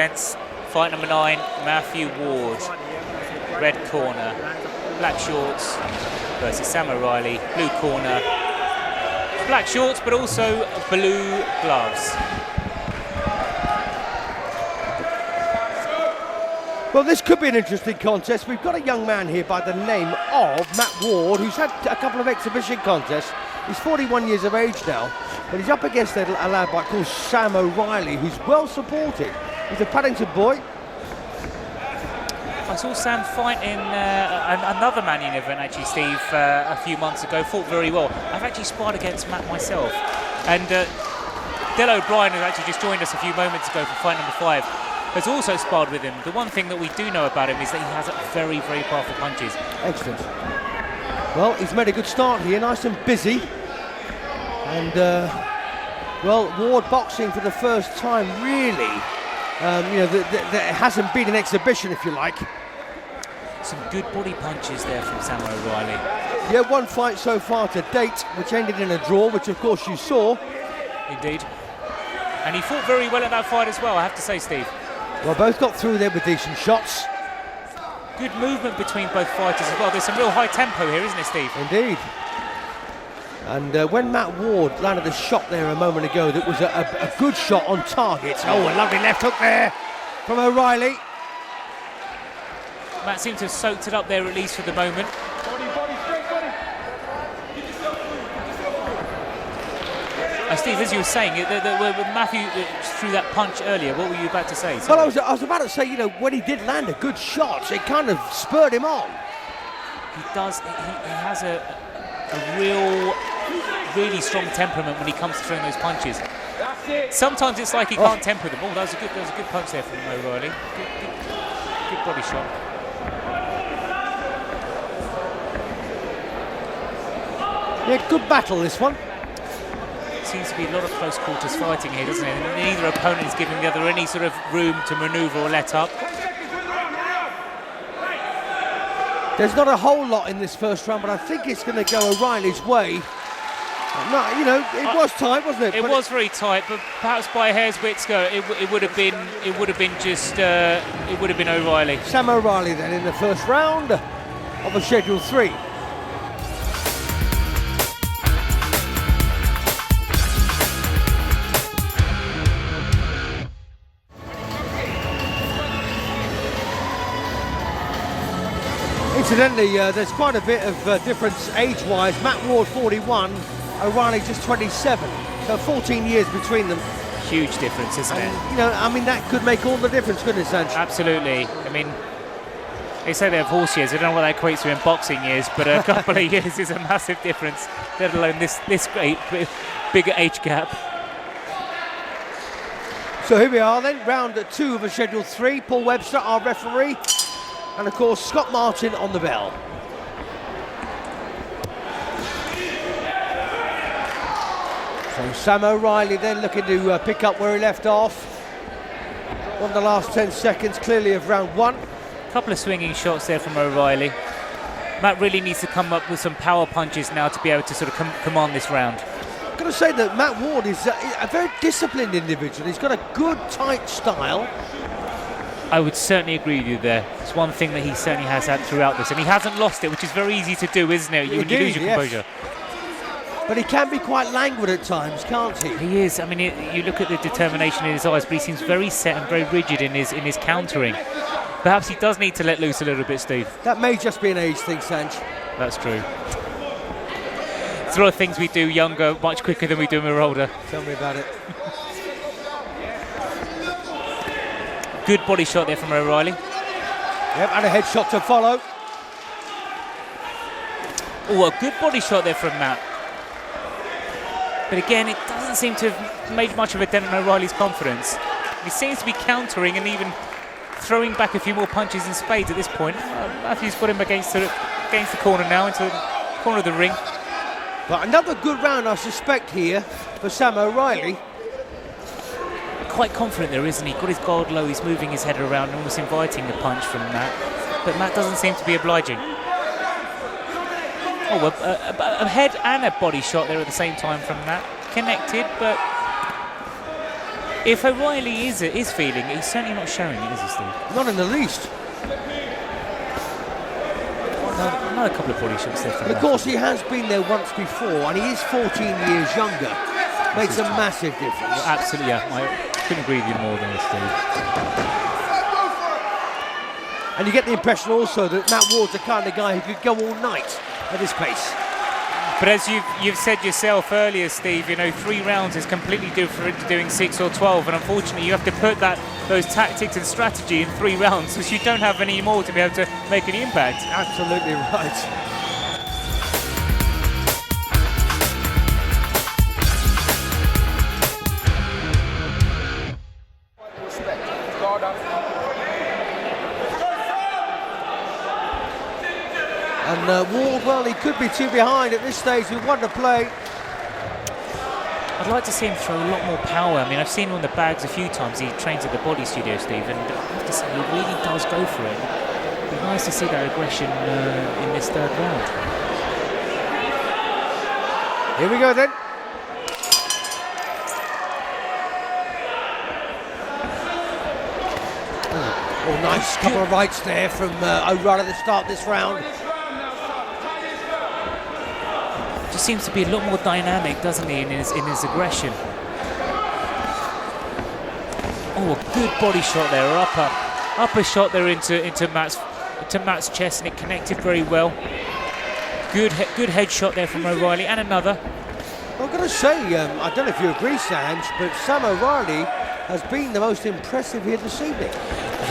gents. Fight number 9, Matthew Ward. Red corner, black shorts versus Sam O'Reilly. Blue corner, black shorts, but also blue gloves. Well, this could be an interesting contest. We've got a young man here by the name of Matt Ward, who's had a couple of exhibition contests. He's 41 years of age now, but he's up against a lad called Sam O'Reilly, who's well supported. He's a Paddington boy. I saw Sam fight in another Mannion event, actually, Steve, a few months ago. Fought very well. I've actually sparred against Matt myself. And Del O'Brien, who actually just joined us a few moments ago for fight number 5, has also sparred with him. The one thing that we do know about him is that he has very, very powerful punches. Excellent. Well, he's made a good start here, nice and busy. And, well, Ward boxing for the first time, really. You know, there hasn't been an exhibition, if you like. Some good body punches there from Sam O'Reilly. Yeah, one fight so far to date, which ended in a draw, which of course you saw. Indeed. And he fought very well at that fight as well, I have to say, Steve. Well, both got through there with decent shots. Good movement between both fighters as well. There's some real high tempo here, isn't it, Steve? Indeed. And when Matt Ward landed a shot there a moment ago, that was a good shot on target. Oh, a lovely left hook there from O'Reilly. Matt seemed to have soaked it up there, at least for the moment. Steve, as you were saying, when Matthew threw that punch earlier, what were you about to say? Well, I was about to say, you know, when he did land a good shot, it kind of spurred him on. He does. He has a really strong temperament when he comes to throwing those punches. Sometimes it's like he can't temper them. Oh, that was a good punch there from O'Reilly. Good body shot. Yeah, good battle, this one. Seems to be a lot of close quarters fighting here, doesn't it? And neither opponent is giving the other any sort of room to manoeuvre or let up. There's not a whole lot in this first round, but I think it's going to go O'Reilly's way. No, you know, it was tight, wasn't it? It was very tight, but perhaps by a hair's width, it would have been O'Reilly. Sam O'Reilly then in the first round of a Schedule 3. Incidentally, there's quite a bit of difference age-wise. Matt Ward 41, O'Reilly just 27, so 14 years between them. Huge difference, isn't it? You know, I mean, that could make all the difference, couldn't it, Sanch? Absolutely. I mean, they say they have horse years. I don't know what that equates to in boxing years, but a couple of years is a massive difference, let alone this great bigger age gap. So here we are then, round 2 of a Schedule 3. Paul Webster, our referee. And of course, Scott Martin on the bell. So Sam O'Reilly then looking to pick up where he left off. Won the last 10 seconds, clearly of round 1. A couple of swinging shots there from O'Reilly. Matt really needs to come up with some power punches now to be able to sort of command this round. I've got to say that Matt Ward is a very disciplined individual. He's got a good, tight style. I would certainly agree with you there. It's one thing that he certainly has had throughout this, and he hasn't lost it, which is very easy to do, isn't it? You lose your composure. But he can be quite languid at times, can't he? He is. I mean, you look at the determination in his eyes, but he seems very set and very rigid in his countering. Perhaps he does need to let loose a little bit, Steve. That may just be an age thing, Sanch. That's true. There's a lot of things we do younger much quicker than we do when we're older. Tell me about it. Good body shot there from O'Reilly. Yep, and a headshot to follow. Oh, a good body shot there from Matt. But again, it doesn't seem to have made much of a dent in O'Reilly's confidence. He seems to be countering and even throwing back a few more punches in spades at this point. Matthew's got him against the corner now, into the corner of the ring. But another good round, I suspect, here for Sam O'Reilly. Quite confident there, isn't he? Got his guard low, he's moving his head around, almost inviting the punch from Matt. But Matt doesn't seem to be obliging. Oh, a head and a body shot there at the same time from Matt. Connected, but If O'Reilly is feeling it, he's certainly not showing it, is he, Steve? Not in the least. Another couple of body shots there from And of course, he has been there once before, and he is 14 years younger. Makes a massive difference. Absolutely, yeah. I couldn't agree with you more than Steve. And you get the impression also that Matt Ward's the kind of guy who could go all night at this pace. But as you've said yourself earlier, Steve, you know, 3 rounds is completely different to doing 6 or 12, and unfortunately you have to put those tactics and strategy in 3 rounds because you don't have any more to be able to make any impact. Absolutely right. And Ward, well, he could be 2 behind at this stage with 1 to play. I'd like to see him throw a lot more power. I mean, I've seen him on the bags a few times. He trains at the body studio, Steve, and I have to say, he really does go for it. It'd be nice to see that aggression in this 3rd round. Here we go then. Oh, nice couple of rights there from O'Reilly at the start of this round. Just seems to be a lot more dynamic, doesn't he, in his aggression. Oh, a good body shot there, upper shot there into Matt's chest, and it connected very well. Good head shot there from O'Reilly, and another. Well, I've got to say, I don't know if you agree, Sam, but Sam O'Reilly has been the most impressive here this evening.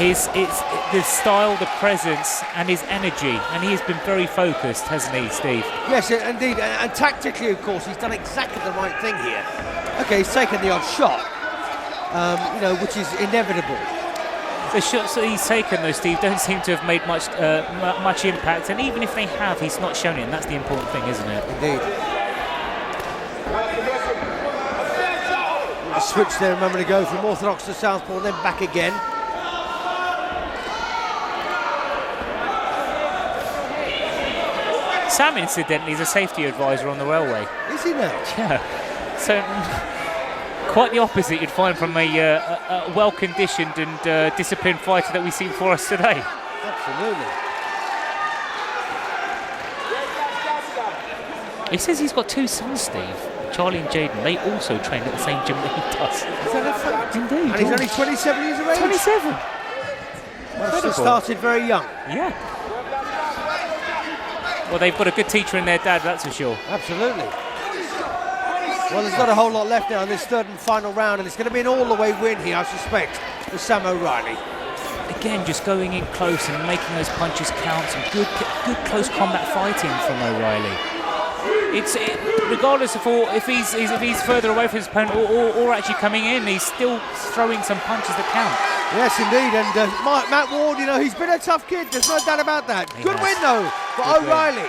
It's the style, the presence, and his energy, and he has been very focused, hasn't he, Steve? Yes, indeed, and tactically, of course, he's done exactly the right thing here. Okay, he's taken the odd shot, you know, which is inevitable. The shots that he's taken, though, Steve, don't seem to have made much impact, and even if they have, he's not shown it, and that's the important thing, isn't it? Indeed. A switch there a moment ago from orthodox to southpaw, and then back again. Sam, incidentally, is a safety advisor on the railway. Is he now? Yeah. So, quite the opposite you'd find from a well-conditioned and disciplined fighter that we've seen for us today. Absolutely. He says he's got 2 sons, Steve. Charlie and Jaden. They also train at the same gym that he does. Is that a fact? Indeed. And he's only 27 years of age? 27. Must have started very young. Yeah. Well, they've got a good teacher in their dad, that's for sure. Absolutely. Well, there's not a whole lot left now in this 3rd and final round, and it's going to be an all-the-way win here, I suspect, for Sam O'Reilly. Again, just going in close and making those punches count. Some good close combat fighting from O'Reilly. Regardless of if he's further away from his opponent or actually coming in, he's still throwing some punches that count. Yes, indeed, and Matt Ward, you know, he's been a tough kid, there's no doubt about that. Good win, though, for O'Reilly.